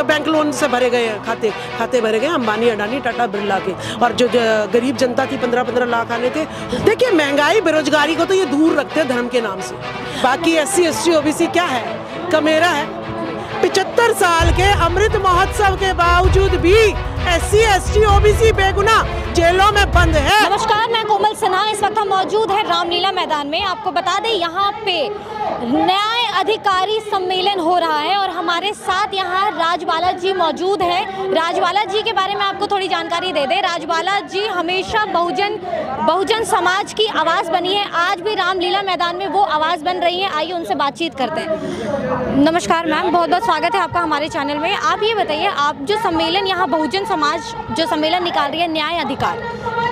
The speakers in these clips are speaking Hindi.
बैंक लोन से भरे गए हैं, खाते भरे गए अंबानी अडानी टाटा बिरला के, और जो गरीब जनता थी 15-15 लाख आने थे। देखिए महंगाई बेरोजगारी को तो ये दूर रखते हैं धर्म के नाम से। बाकी SC ST OBC क्या है, कमेरा है। 75 साल के अमृत महोत्सव के बावजूद भी SC ST OBC बेगुनाह जेलों में बंद है। नमस्कार, मैं कोमल सिन्हा। इस वक्त हम मौजूद है रामलीला मैदान में। आपको बता दें यहाँ पे न्याय अधिकारी सम्मेलन हो रहा है और हमारे साथ यहाँ राजबाला जी मौजूद है। राजबाला जी के बारे में आपको थोड़ी जानकारी दे दें। राजबाला जी हमेशा बहुजन समाज की आवाज़ बनी है, आज भी रामलीला मैदान में वो आवाज़ बन रही है। आइए उनसे बातचीत करते हैं। नमस्कार मैम, बहुत बहुत स्वागत है आपका हमारे चैनल में। आप ये बताइए, आप जो सम्मेलन यहाँ बहुजन समाज जो सम्मेलन निकाल रही है न्याय अधिकार,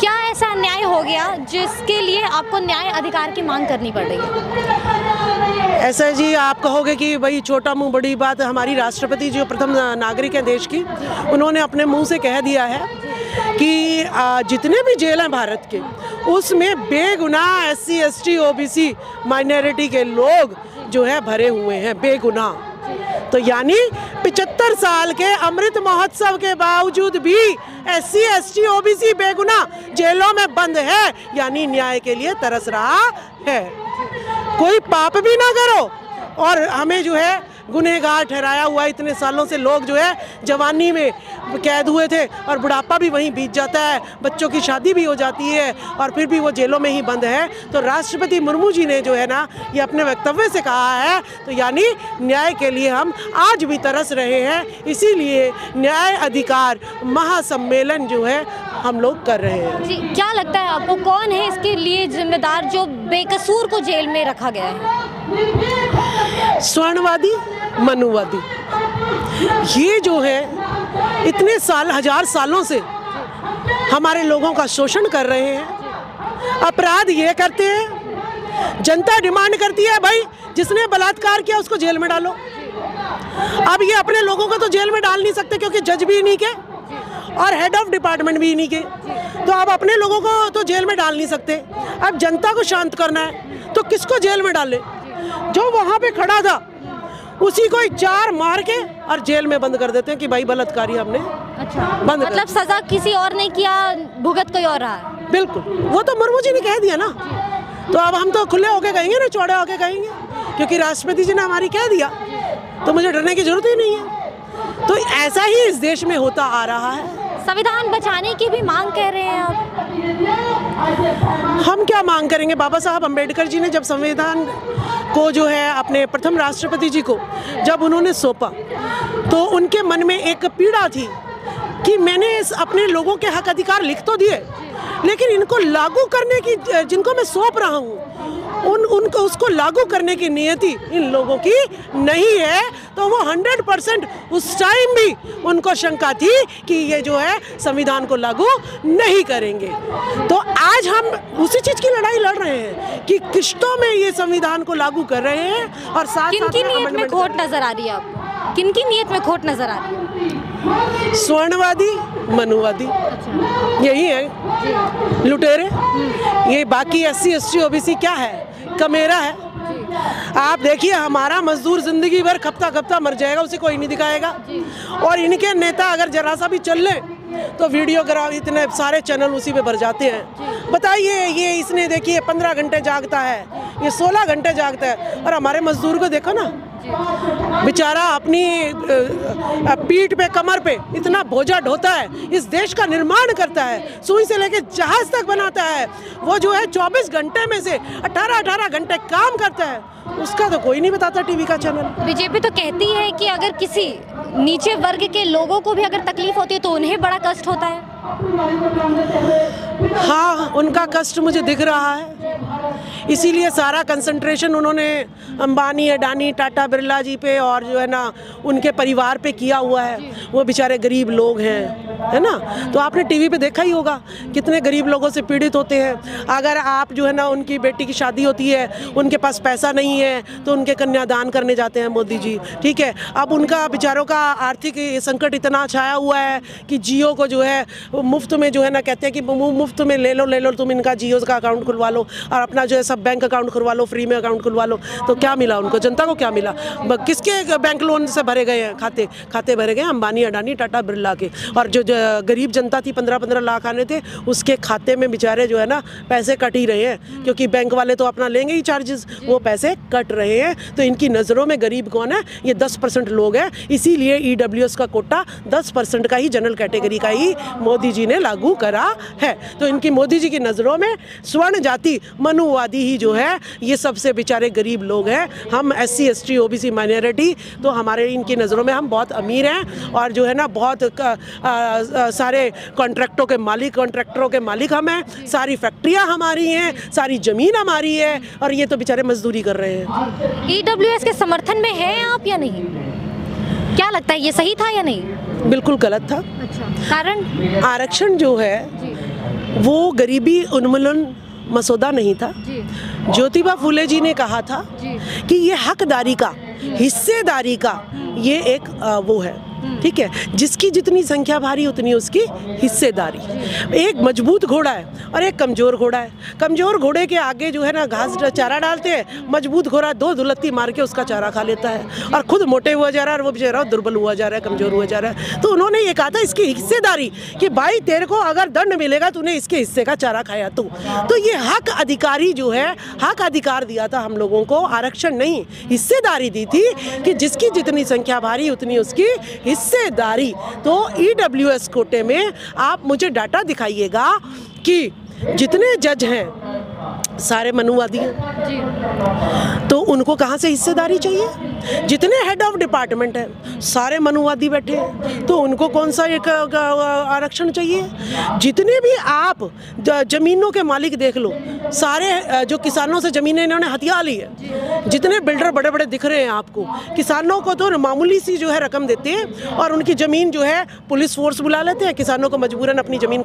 क्या ऐसा अन्याय हो गया जिसके लिए आपको न्याय अधिकार की मांग करनी पड़ रही है? ऐसा जी, आप कहोगे कि भाई छोटा मुंह बड़ी बात। हमारी राष्ट्रपति जो प्रथम नागरिक हैं देश की, उन्होंने अपने मुंह से कह दिया है कि जितने भी जेल हैं भारत के, उसमें बेगुनाह SC ST OBC माइनॉरिटी के लोग जो है भरे हुए हैं, बेगुनाह। तो यानी 75 साल के अमृत महोत्सव के बावजूद भी SC ST OBC बेगुनाह जेलों में बंद है, यानी न्याय के लिए तरस रहा है। कोई पाप भी ना करो और हमें जो है गुनहगार ठहराया हुआ। इतने सालों से लोग जो है जवानी में कैद हुए थे और बुढ़ापा भी वहीं बीत जाता है, बच्चों की शादी भी हो जाती है और फिर भी वो जेलों में ही बंद है। तो राष्ट्रपति मुर्मू जी ने जो है ना ये अपने वक्तव्य से कहा है, तो यानी न्याय के लिए हम आज भी तरस रहे हैं। इसीलिए न्याय अधिकार महासम्मेलन जो है हम लोग कर रहे हैं। जी, क्या लगता है आपको, कौन है इसके लिए जिम्मेदार जो बेकसूर को जेल में रखा गया है? स्वर्णवादी, मनुवादी, ये जो है इतने साल, 1000 सालों से हमारे लोगों का शोषण कर रहे हैं, अपराध ये करते हैं। जनता डिमांड करती है भाई जिसने बलात्कार किया उसको जेल में डालो। अब ये अपने लोगों को तो जेल में डाल नहीं सकते क्योंकि जज भी इन्हीं के और हेड ऑफ डिपार्टमेंट भी इन्हीं के, तो अब अपने लोगों को तो जेल में डाल नहीं सकते। अब जनता को शांत करना है तो किसको जेल में डाले? जो वहाँ पे खड़ा था उसी को 4 मार के और जेल में बंद कर देते हैं कि भाई बलात्कारी हमने बंद मतलब सजा किसी और ने किया, भुगत कोई और रहा है। बिल्कुल, वो तो मुर्मू जी ने कह दिया ना, तो अब हम तो खुले होके कहेंगे ना, चौड़े होके कहेंगे, क्योंकि राष्ट्रपति जी ने हमारी कह दिया, तो मुझे डरने की जरूरत ही नहीं है। तो ऐसा ही इस देश में होता आ रहा है। संविधान बचाने की भी मांग कर रहे हैं आप? हम क्या मांग करेंगे? बाबा साहब अम्बेडकर जी ने जब संविधान को जो है अपने प्रथम राष्ट्रपति जी को जब उन्होंने सौंपा, तो उनके मन में एक पीड़ा थी कि मैंने अपने लोगों के हक अधिकार लिख तो दिए, लेकिन इनको लागू करने की, जिनको मैं सौंप रहा हूँ उनको उसको लागू करने की नियति इन लोगों की नहीं है। तो वो 100% उस टाइम भी उनको शंका थी कि ये जो है संविधान को लागू नहीं करेंगे। तो आज हम उसी चीज़ की लड़ाई लड़ रहे हैं कि किश्तों में ये संविधान को लागू कर रहे हैं और साथ किनकी नीयत में खोट नजर आ रही है आपको? किनकी नीयत में खोट नजर आ रही है? स्वर्णवादी, मनुवादी, यही है लुटेरे। ये बाकी SC ST OBC क्या है, कमेरा है। आप देखिए हमारा मजदूर जिंदगी भर खपता खपता मर जाएगा, उसे कोई नहीं दिखाएगा। और इनके नेता अगर जरा सा भी चल लें तो वीडियोग्राफ इतने सारे चैनल उसी पे भर जाते हैं। बताइए, ये इसने देखिए 15 घंटे जागता है, ये 16 घंटे जागता है, और हमारे मजदूर को देखो ना, बेचारा अपनी पीठ पे, कमर पे इतना बोझा ढोता है, इस देश का निर्माण करता है, सुई से लेके जहाज तक बनाता है। वो जो है 24 घंटे में से 18-18 घंटे काम करता है, उसका तो कोई नहीं बताता टीवी का चैनल। बीजेपी तो कहती है कि अगर किसी नीचे वर्ग के लोगों को भी अगर तकलीफ होती है तो उन्हें बड़ा कष्ट होता है। हाँ, उनका कष्ट मुझे दिख रहा है, इसीलिए सारा कंसंट्रेशन उन्होंने अंबानी अडानी टाटा बिरला जी पे और जो है ना उनके परिवार पे किया हुआ है। वो बेचारे गरीब लोग हैं, है ना। तो आपने टीवी पे देखा ही होगा कितने गरीब लोगों से पीड़ित होते हैं। अगर आप जो है ना उनकी बेटी की शादी होती है, उनके पास पैसा नहीं है तो उनके कन्यादान करने जाते हैं मोदी जी, ठीक है। अब उनका बेचारों का आर्थिक संकट इतना छाया हुआ है कि जियो को जो है मुफ्त में जो है ना कहते हैं कि मुफ्त में ले लो तुम इनका जियो का अकाउंट खुलवा लो और अपना जो है सब बैंक अकाउंट खुलवा लो, फ्री में अकाउंट खुलवा लो। तो क्या मिला उनको, जनता को क्या मिला? किसके बैंक लोन से भरे गए हैं खाते भरे गए? अंबानी, अडानी, टाटा, बिरला के। और जो गरीब जनता थी 15-15 लाख आने थे उसके खाते में बेचारे जो है ना पैसे कट ही रहे हैं, क्योंकि बैंक वाले तो अपना लेंगे ही चार्जेस, वो पैसे कट रहे हैं। तो इनकी नज़रों में गरीब कौन है? ये 10% लोग हैं। इसीलिए EWS का कोटा 10% का ही जनरल कैटेगरी का ही मोदी जी ने लागू करा है। तो इनकी मोदी जी की नज़रों में स्वर्ण जाति मनुवादी ही जो है ये सबसे बेचारे गरीब लोग हैं। हम SC ST OBC माइनॉरिटी, तो हमारे इनकी नज़रों में हम बहुत अमीर हैं और जो है ना बहुत सारे कॉन्ट्रैक्टरों के मालिक हम हैं, सारी फैक्ट्रियां हमारी हैं, सारी ज़मीन हमारी है और ये तो बेचारे मजदूरी कर रहे हैं। EWS के समर्थन में हैं आप या नहीं? क्या लगता है ये सही था या नहीं? बिल्कुल गलत था। अच्छा, कारण? आरक्षण जो है वो गरीबी उन्मूलन मसौदा नहीं था। ज्योतिबा फूले जी ने कहा था कि ये हकदारी का, हिस्सेदारी का ये एक वो है, ठीक है, जिसकी जितनी संख्या भारी उतनी उसकी हिस्सेदारी। एक मजबूत घोड़ा है और एक कमज़ोर घोड़ा है। कमज़ोर घोड़े के आगे जो है ना घास चारा डालते हैं, मजबूत घोड़ा 2 दुलत्ती मार के उसका चारा खा लेता है और खुद मोटे हुआ जा रहा है और वो बेचारा दुर्बल हुआ जा रहा है, कमज़ोर हुआ जा रहा है। तो उन्होंने ये कहा था इसकी हिस्सेदारी कि भाई तेरे को अगर दंड मिलेगा तूने इसके हिस्से का चारा खाया तो ये हक अधिकारी जो है, हक अधिकार दिया था हम लोगों को, आरक्षण नहीं, हिस्सेदारी दी थी कि जिसकी जितनी संख्या भारी उतनी उसकी हिस्सेदारी। तो EWS कोटे में आप मुझे डाटा दिखाइएगा कि जितने जज हैं सारे मनुवादी हैं, तो उनको कहाँ से हिस्सेदारी चाहिए? जितने हेड ऑफ डिपार्टमेंट हैं सारे मनुवादी बैठे हैं, तो उनको कौन सा एक आरक्षण चाहिए? जितने भी आप ज़मीनों के मालिक देख लो, सारे जो किसानों से ज़मीनें इन्होंने हथिया ली है। जितने बिल्डर बड़े बड़े दिख रहे हैं आपको, किसानों को तो मामूली सी जो है रकम देते हैं और उनकी ज़मीन जो है पुलिस फोर्स बुला लेते हैं, किसानों को मजबूरन अपनी ज़मीन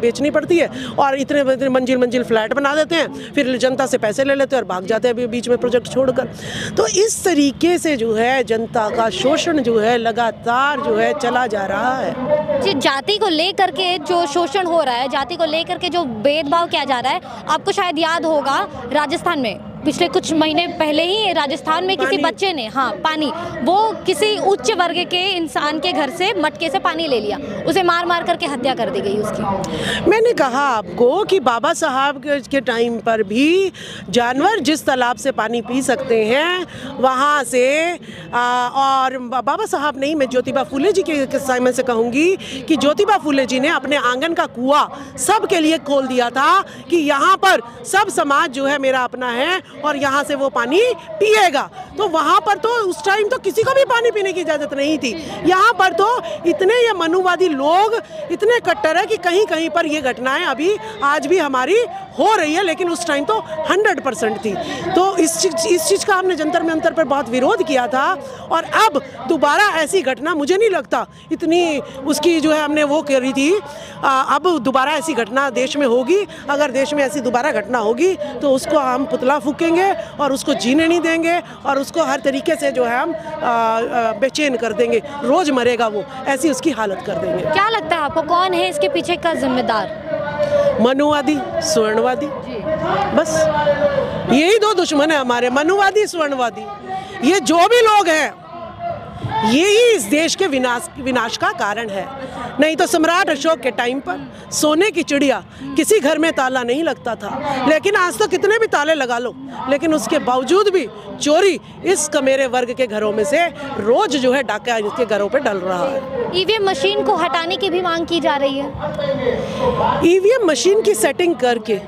बेचनी पड़ती है और इतने मंजिल फ्लैट बना देते हैं, फिर जनता से पैसे ले लेते हैं और भाग जाते हैं बीच में प्रोजेक्ट छोड़कर। तो इस तरीके से जो है जनता का शोषण जो है लगातार जो है चला जा रहा है। जी, जाति को लेकर के जो शोषण हो रहा है, जाति को लेकर के जो भेदभाव किया जा रहा है, आपको शायद याद होगा राजस्थान में पिछले कुछ महीने पहले ही राजस्थान में किसी बच्चे ने पानी वो किसी उच्च वर्ग के इंसान के घर से मटके से पानी ले लिया, उसे मार मार करके हत्या कर दी गई उसकी। मैंने कहा आपको कि बाबा साहब के टाइम पर भी जानवर जिस तालाब से पानी पी सकते हैं वहाँ से और बाबा साहब नहीं, मैं ज्योतिबा फूले जी के किस्सा में से कहूँगी कि ज्योतिबा फूले जी ने अपने आंगन का कुआं सबके लिए खोल दिया था कि यहाँ पर सब समाज जो है मेरा अपना है और यहाँ से वो पानी पिएगा। तो वहाँ पर तो उस टाइम तो किसी को भी पानी पीने की इजाज़त नहीं थी। यहाँ पर तो इतने ये मनुवादी लोग इतने कट्टर है कि कहीं कहीं पर ये घटनाएं अभी आज भी हमारी हो रही है, लेकिन उस टाइम तो 100% थी। तो इस चीज़ का हमने जंतर मंतर पर बहुत विरोध किया था और अब दोबारा ऐसी घटना मुझे नहीं लगता इतनी उसकी जो है हमने वो करी थी, अब दोबारा ऐसी घटना देश में होगी। अगर देश में ऐसी दोबारा घटना होगी तो उसको हम पुतला फूकेंगे और उसको जीने नहीं देंगे और उसको हर तरीके से जो है हम बेचैन कर देंगे, रोज़ मरेगा वो, ऐसी उसकी हालत कर देंगे। क्या लगता है आपको कौन है इसके पीछे का जिम्मेदार? मनुवादी, स्वर्णवादी, बस यही 2 दुश्मन है हमारे, मनुवादी, स्वर्णवादी। ये जो भी लोग हैं यही इस देश के विनाश का कारण है। नहीं तो सम्राट अशोक के टाइम पर सोने की चिड़िया किसी घर में ताला नहीं लगता था, लेकिन आज तो कितने भी ताले लगा लो, लेकिन उसके बावजूद भी चोरी इस कमेरे वर्ग के घरों में से रोज जो है डाका इसके घरों पे डल रहा है। ईवीएम मशीन को हटाने की भी मांग की जा रही है। ईवीएम मशीन की सेटिंग करके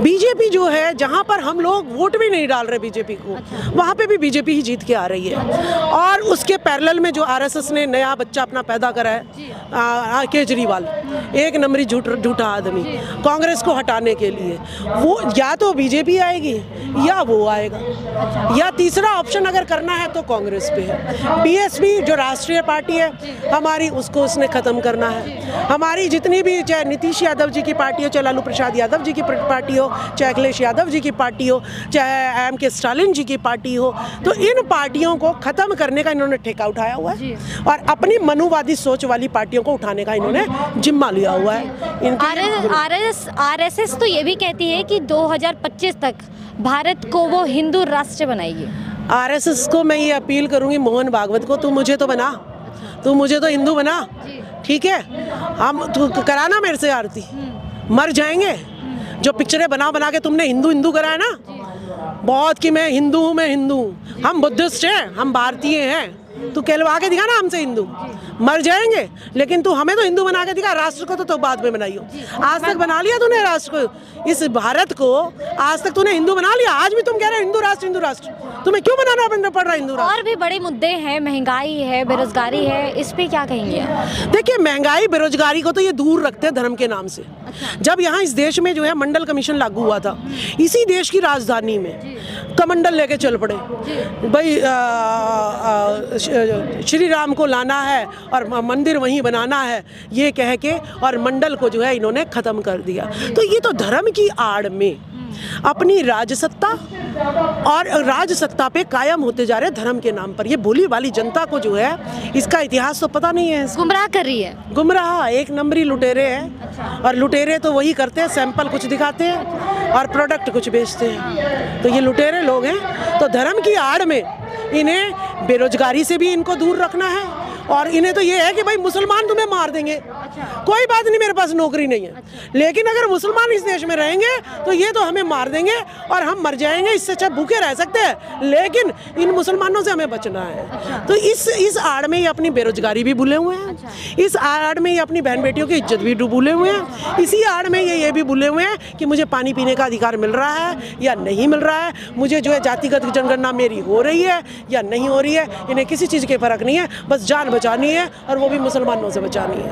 बीजेपी जो है, जहाँ पर हम लोग वोट भी नहीं डाल रहे बीजेपी को, वहाँ पे भी बीजेपी ही जीत के आ रही है। और उसके पैरेलल में जो आरएसएस ने नया बच्चा अपना पैदा करा है, केजरीवाल, एक नंबरी झूठा आदमी, कांग्रेस को हटाने के लिए, वो या तो बीजेपी आएगी या वो आएगा, या तीसरा ऑप्शन अगर करना है तो कांग्रेस पे है। बीएसपी जो राष्ट्रीय पार्टी है हमारी, उसको उसने ख़त्म करना है। हमारी जितनी भी, चाहे नीतीश यादव जी की पार्टी हो, चाहे लालू प्रसाद यादव जी की पार्टी हो, चाहे अखिलेश यादव जी की पार्टी हो, चाहे एम.के. स्टालिन जी की पार्टी हो, तो इन पार्टियों को ख़त्म करने का इन्होंने ठेका उठाया हुआ है और अपनी मनुवादी सोच वाली पार्टियों को उठाने का इन्होंने जिम्मा लिया हुआ है। आरएसएस तो ये भी कहती है कि 2025 तक भारत को वो हिंदू राष्ट्र बनाएगी। आरएसएस को मैं ये अपील करूंगी, मोहन भागवत को, तू मुझे तो बना, तू मुझे तो हिंदू बना, ठीक है? हम तू कराना मेरे से आरती, मर जाएंगे। जो पिक्चरें बना बना के तुमने हिंदू हिंदू कराया ना, बहुत कि मैं हिंदू हूँ, मैं हिंदू हूँ, हम बुद्धिस्ट हैं, हम भारतीय हैं, तू कहलवा के दिखा ना हमसे हिंदू, मर जाएंगे। लेकिन तू हमें तो हिंदू बना के दिखा, राष्ट्र को तो बाद में बनाई हो। आज तक बना लिया तूने राष्ट्र को, इस भारत को आज तक तूने हिंदू बना लिया, आज भी तुम कह रहे हो हिंदू राष्ट्र, हिंदू राष्ट्र। तुम्हें क्यों बनाना पड़ रहा है हिंदू राष्ट्र? और भी बड़े मुद्दे हैं, महंगाई है, बेरोजगारी है, इस पे क्या कहेंगे? देखिए, महंगाई बेरोजगारी को तो ये दूर रखते हैं धर्म के नाम से। जब यहाँ इस देश में जो है मंडल कमीशन लागू हुआ था, इसी देश की राजधानी में कमंडल लेके चल पड़े, भाई श्री राम को लाना है और मंदिर वहीं बनाना है, ये कह के, और मंडल को जो है इन्होंने ख़त्म कर दिया। तो ये तो धर्म की आड़ में अपनी राजसत्ता और राजसत्ता पे कायम होते जा रहे धर्म के नाम पर। ये भोली वाली जनता को जो है इसका इतिहास तो पता नहीं है, गुमराह कर रही है। गुमराह, एक नंबरी लुटेरे हैं। और लुटेरे तो वही करते हैं, सैंपल कुछ दिखाते हैं और प्रोडक्ट कुछ बेचते हैं। तो ये लुटेरे लोग हैं। तो धर्म की आड़ में इन्हें बेरोजगारी से भी इनको दूर रखना है, और इन्हें तो ये है कि भाई मुसलमान तुम्हें मार देंगे, कोई बात नहीं, मेरे पास नौकरी नहीं है, लेकिन अगर मुसलमान इस देश में रहेंगे तो ये तो हमें मार देंगे और हम मर जाएंगे, इससे अच्छा भूखे रह सकते हैं, लेकिन इन मुसलमानों से हमें बचना है। तो इस आड़ में ये अपनी बेरोजगारी भी भूले हुए हैं, इस आड़ में ये अपनी बहन बेटियों की इज्जत भी भूले हुए हैं, इसी आड़ में ये भी भूले हुए हैं कि मुझे पानी पीने का अधिकार मिल रहा है या नहीं मिल रहा है, मुझे जो है जातिगत जनगणना मेरी हो रही है या नहीं हो रही है। इन्हें किसी चीज़ के फ़र्क नहीं है, बस जान बचानी है, और वो भी मुसलमानों से बचानी है,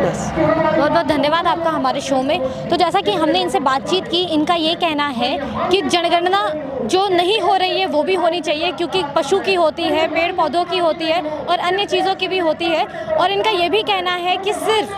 बस। बहुत बहुत धन्यवाद आपका हमारे शो में। तो जैसा कि हमने इनसे बातचीत की, इनका ये कहना है कि जनगणना जो नहीं हो रही है वो भी होनी चाहिए, क्योंकि पशु की होती है, पेड़ पौधों की होती है और अन्य चीज़ों की भी होती है। और इनका ये भी कहना है कि सिर्फ